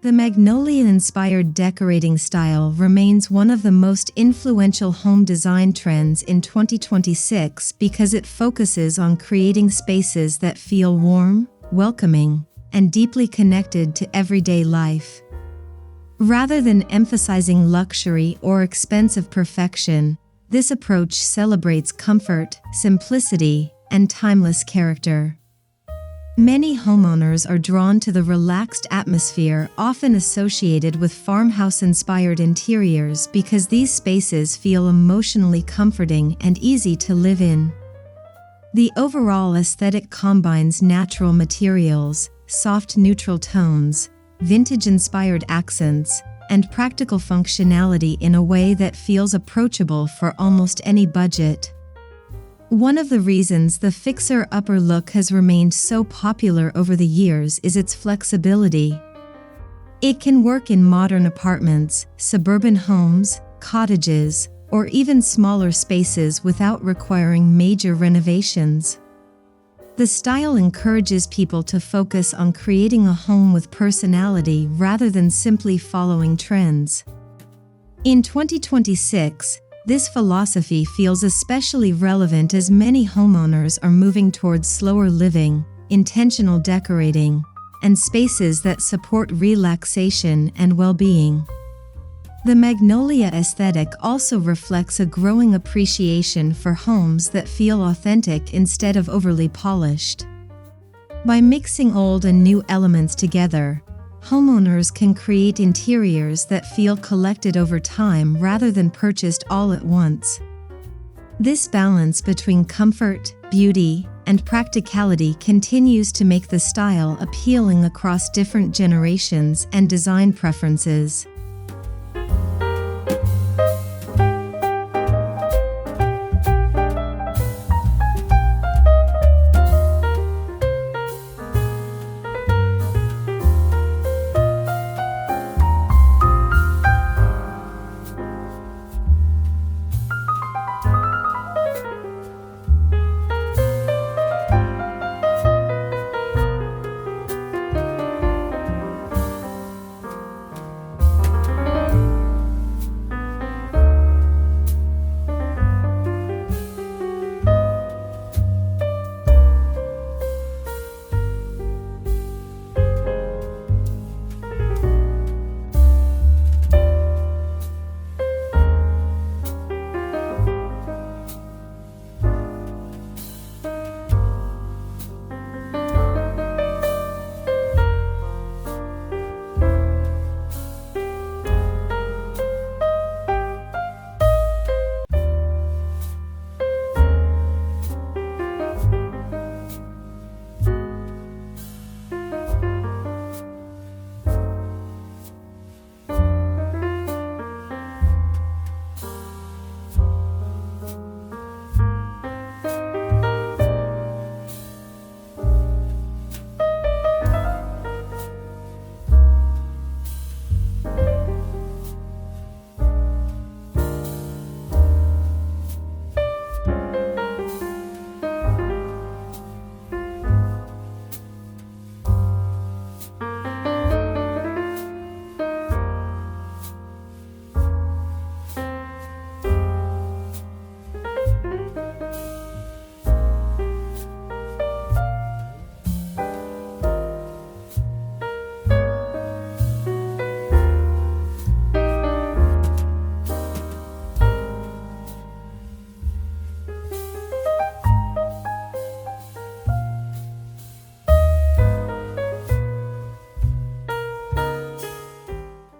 The Magnolia-inspired decorating style remains one of the most influential home design trends in 2026 because it focuses on creating spaces that feel warm, welcoming, and deeply connected to everyday life. Rather than emphasizing luxury or expensive perfection, this approach celebrates comfort, simplicity, and timeless character. Many homeowners are drawn to the relaxed atmosphere often associated with farmhouse-inspired interiors because these spaces feel emotionally comforting and easy to live in. The overall aesthetic combines natural materials, soft neutral tones, vintage-inspired accents, and practical functionality in a way that feels approachable for almost any budget. One of the reasons the fixer-upper look has remained so popular over the years is its flexibility. It can work in modern apartments, suburban homes, cottages, or even smaller spaces without requiring major renovations. The style encourages people to focus on creating a home with personality rather than simply following trends. In 2026, this philosophy feels especially relevant as many homeowners are moving towards slower living, intentional decorating, and spaces that support relaxation and well-being. The Magnolia aesthetic also reflects a growing appreciation for homes that feel authentic instead of overly polished. By mixing old and new elements together, homeowners can create interiors that feel collected over time rather than purchased all at once. This balance between comfort, beauty, and practicality continues to make the style appealing across different generations and design preferences.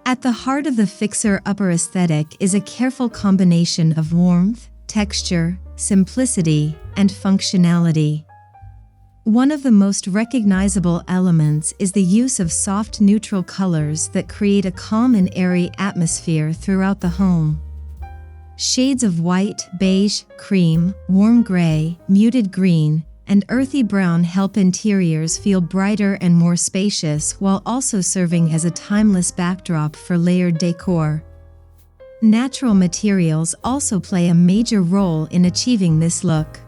At the heart of the fixer-upper aesthetic is a careful combination of warmth, texture, simplicity, and functionality. One of the most recognizable elements is the use of soft neutral colors that create a calm and airy atmosphere throughout the home. Shades of white, beige, cream, warm gray, muted green, and earthy brown help interiors feel brighter and more spacious while also serving as a timeless backdrop for layered decor. Natural materials also play a major role in achieving this look.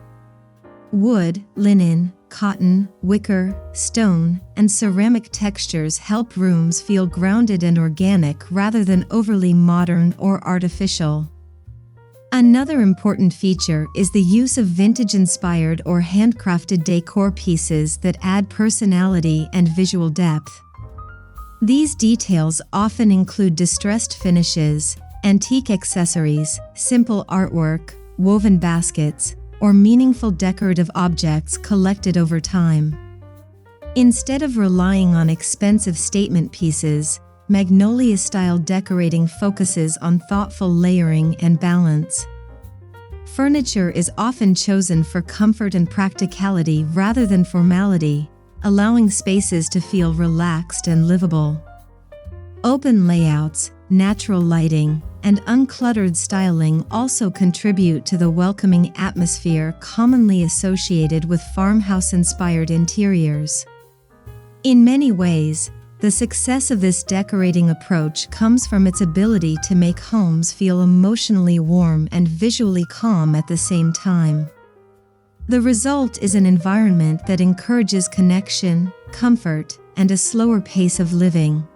Wood, linen, Cotton, wicker, stone, and ceramic textures help rooms feel grounded and organic rather than overly modern or artificial. Another important feature is the use of vintage-inspired or handcrafted decor pieces that add personality and visual depth. These details often include distressed finishes, antique accessories, simple artwork, woven baskets, or meaningful decorative objects collected over time. Instead of relying on expensive statement pieces, Magnolia-style decorating focuses on thoughtful layering and balance. Furniture is often chosen for comfort and practicality rather than formality, allowing spaces to feel relaxed and livable. Open layouts, natural lighting, and uncluttered styling also contribute to the welcoming atmosphere commonly associated with farmhouse-inspired interiors. In many ways, the success of this decorating approach comes from its ability to make homes feel emotionally warm and visually calm at the same time. The result is an environment that encourages connection, comfort, and a slower pace of living.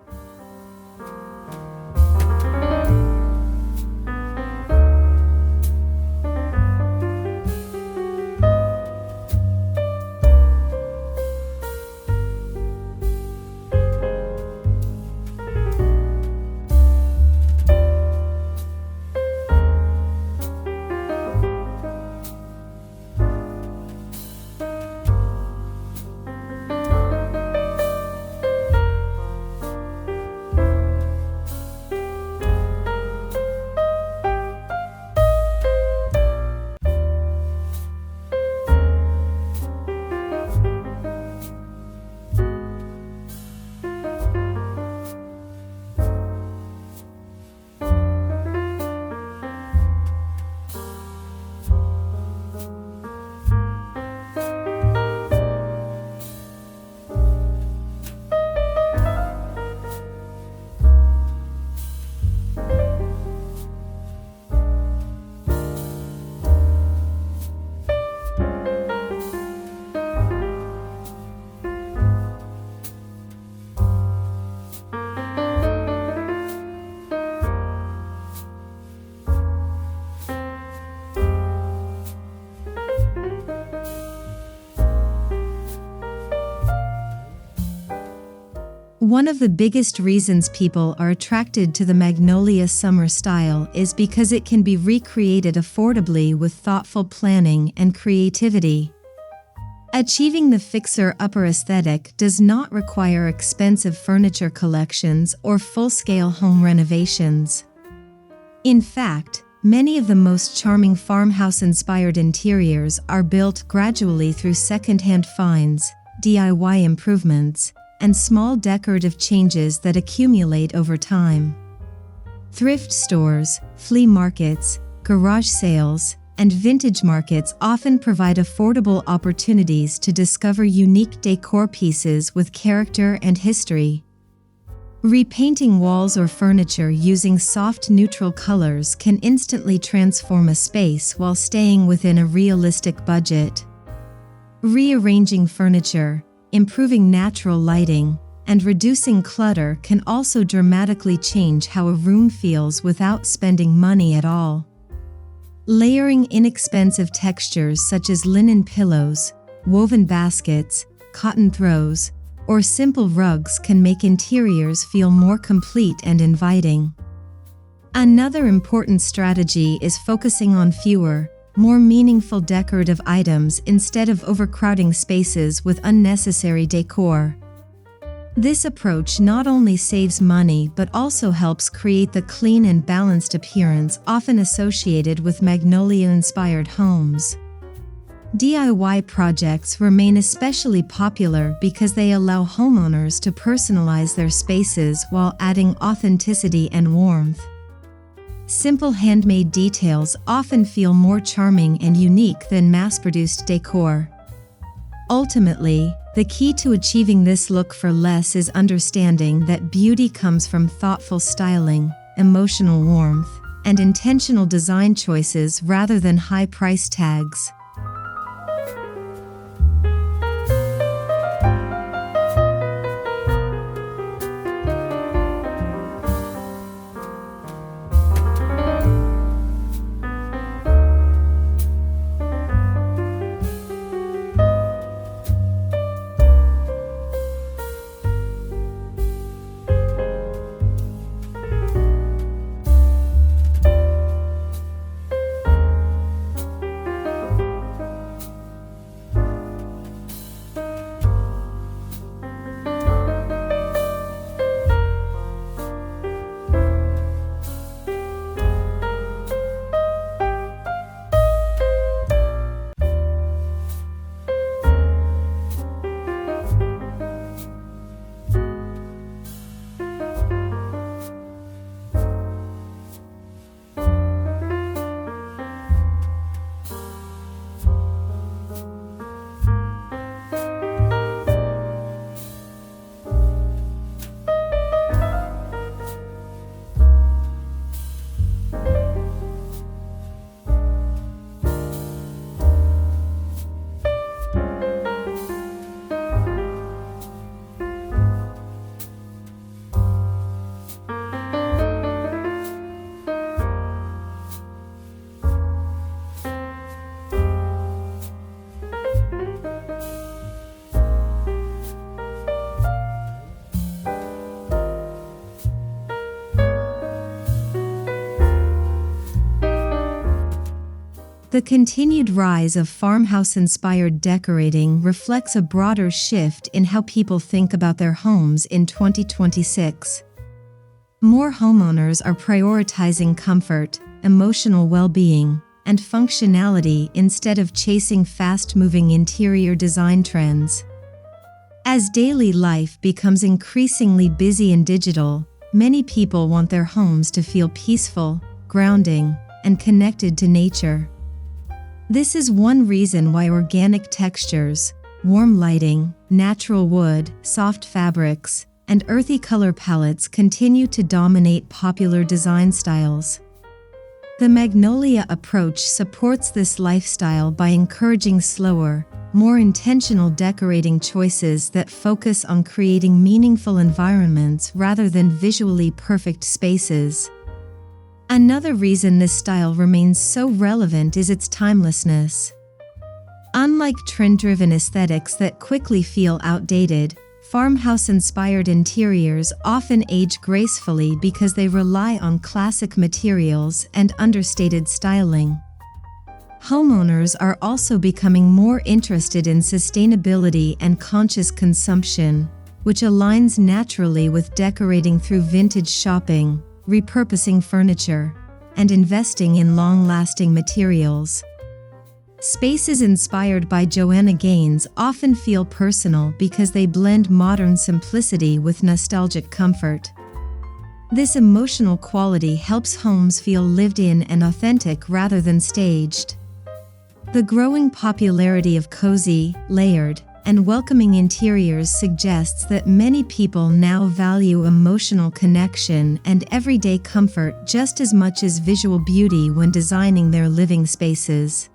One of the biggest reasons people are attracted to the Magnolia summer style is because it can be recreated affordably with thoughtful planning and creativity. Achieving the fixer-upper aesthetic does not require expensive furniture collections or full-scale home renovations. In fact, many of the most charming farmhouse-inspired interiors are built gradually through second-hand finds, DIY improvements, and small decorative changes that accumulate over time. Thrift stores, flea markets, garage sales, and vintage markets often provide affordable opportunities to discover unique decor pieces with character and history. Repainting walls or furniture using soft neutral colors can instantly transform a space while staying within a realistic budget. Rearranging furniture, improving natural lighting, and reducing clutter can also dramatically change how a room feels without spending money at all. Layering inexpensive textures such as linen pillows, woven baskets, cotton throws, or simple rugs can make interiors feel more complete and inviting. Another important strategy is focusing on fewer, more meaningful decorative items instead of overcrowding spaces with unnecessary decor. This approach not only saves money but also helps create the clean and balanced appearance often associated with Magnolia-inspired homes. DIY projects remain especially popular because they allow homeowners to personalize their spaces while adding authenticity and warmth. Simple handmade details often feel more charming and unique than mass-produced decor. Ultimately, the key to achieving this look for less is understanding that beauty comes from thoughtful styling, emotional warmth, and intentional design choices rather than high price tags. The continued rise of farmhouse-inspired decorating reflects a broader shift in how people think about their homes in 2026. More homeowners are prioritizing comfort, emotional well-being, and functionality instead of chasing fast-moving interior design trends. As daily life becomes increasingly busy and digital, many people want their homes to feel peaceful, grounding, and connected to nature. This is one reason why organic textures, warm lighting, natural wood, soft fabrics, and earthy color palettes continue to dominate popular design styles. The Magnolia approach supports this lifestyle by encouraging slower, more intentional decorating choices that focus on creating meaningful environments rather than visually perfect spaces. Another reason this style remains so relevant is its timelessness. Unlike trend-driven aesthetics that quickly feel outdated, farmhouse-inspired interiors often age gracefully because they rely on classic materials and understated styling. Homeowners are also becoming more interested in sustainability and conscious consumption, which aligns naturally with decorating through vintage shopping, repurposing furniture, and investing in long-lasting materials. Spaces inspired by Joanna often feel personal because they blend modern simplicity with nostalgic comfort. This emotional quality helps homes feel lived in and authentic rather than staged. The growing popularity of cozy, layered, and welcoming interiors suggests that many people now value emotional connection and everyday comfort just as much as visual beauty when designing their living spaces.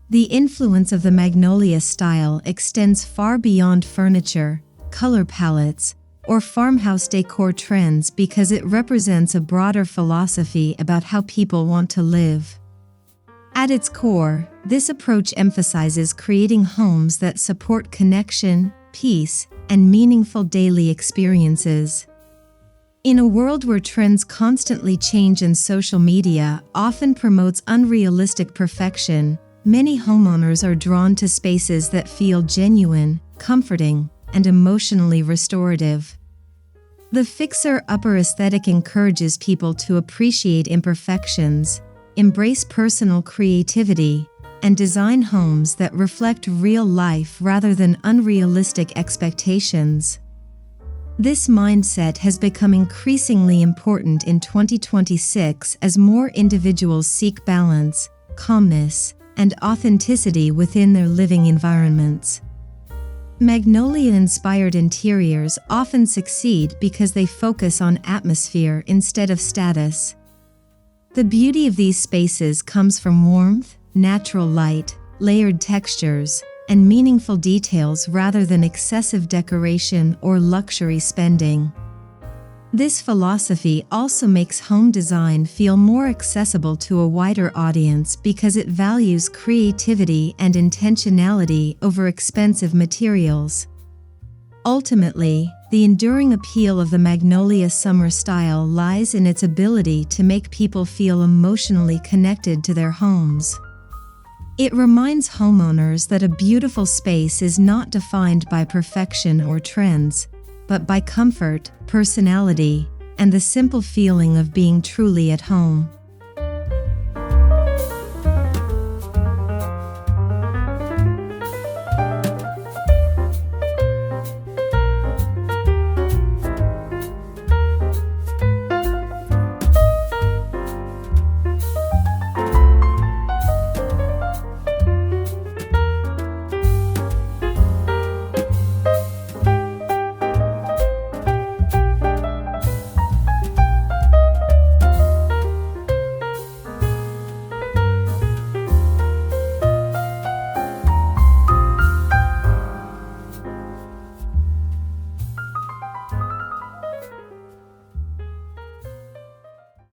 The influence of the Magnolia style extends far beyond furniture, color palettes, or farmhouse decor trends because it represents a broader philosophy about how people want to live. At its core, this approach emphasizes creating homes that support connection, peace, and meaningful daily experiences. In a world where trends constantly change and social media often promotes unrealistic perfection, many homeowners are drawn to spaces that feel genuine, comforting, and emotionally restorative. The fixer-upper aesthetic encourages people to appreciate imperfections, embrace personal creativity, and design homes that reflect real life rather than unrealistic expectations. This mindset has become increasingly important in 2026 as more individuals seek balance, calmness, and authenticity within their living environments. Magnolia-inspired interiors often succeed because they focus on atmosphere instead of status. The beauty of these spaces comes from warmth, natural light, layered textures, and meaningful details rather than excessive decoration or luxury spending. This philosophy also makes home design feel more accessible to a wider audience because it values creativity and intentionality over expensive materials. Ultimately, the enduring appeal of the Magnolia summer style lies in its ability to make people feel emotionally connected to their homes. It reminds homeowners that a beautiful space is not defined by perfection or trends, but by comfort, personality, and the simple feeling of being truly at home.